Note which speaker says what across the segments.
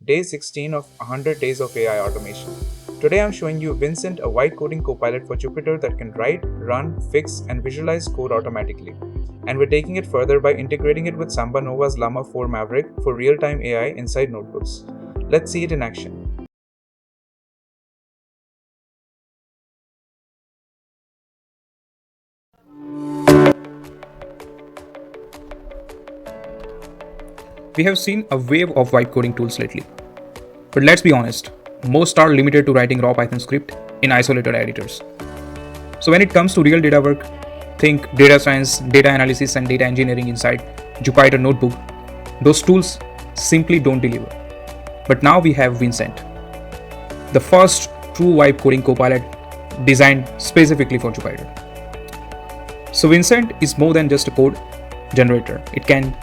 Speaker 1: day 16 of 100 days of AI automation. Today I'm showing you Vincent, a white coding copilot for Jupyter that can write, run, fix, and visualize code automatically. And we're taking it further by integrating it with SambaNova's Llama 4 Maverick for real-time AI inside notebooks. Let's see it in action.
Speaker 2: We have seen a wave of vibe coding tools lately. But let's be honest, most are limited to writing raw Python script in isolated editors. So when it comes to real data work, think data science, data analysis, and data engineering inside Jupyter Notebook, those tools simply don't deliver. But now we have Vincent, the first true vibe coding copilot designed specifically for Jupyter. So Vincent is more than just a code generator. It can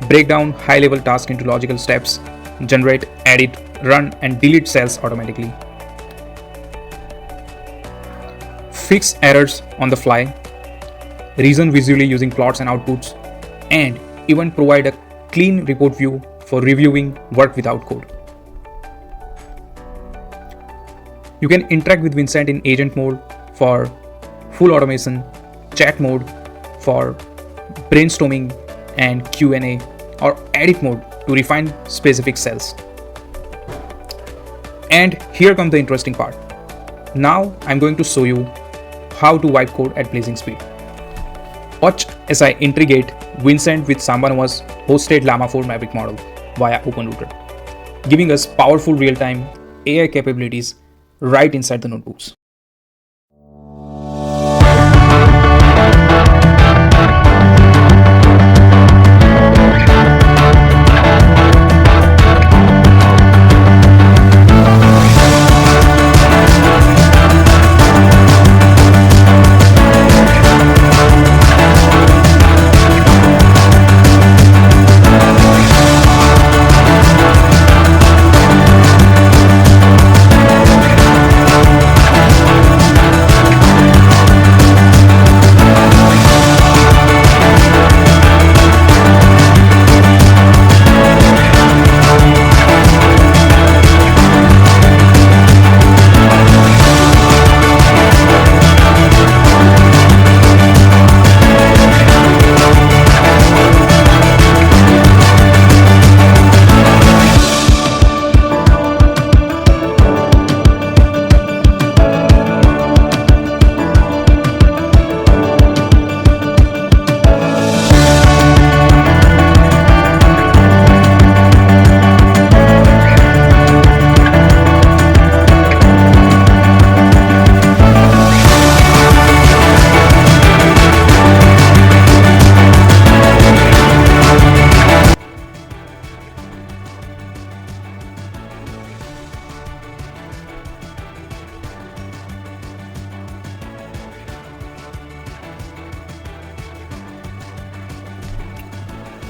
Speaker 2: break down high-level tasks into logical steps, generate, edit, run, and delete cells automatically, fix errors on the fly, reason visually using plots and outputs, and even provide a clean report view for reviewing work without code. You can interact with Vincent in agent mode for full automation, chat mode for brainstorming and Q&A, or edit mode to refine specific cells. And here comes the interesting part. Now I'm going to show you how to vibe code at blazing speed. Watch as I integrate Vincent with SambaNova's hosted Llama 4 Maverick model via OpenRouter, giving us powerful real-time AI capabilities right inside the notebooks.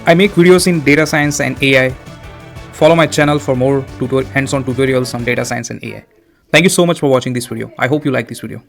Speaker 2: I make videos in data science and AI. Follow my channel for more hands-on tutorials on data science and AI. Thank you so much for watching this video. I hope you like this video.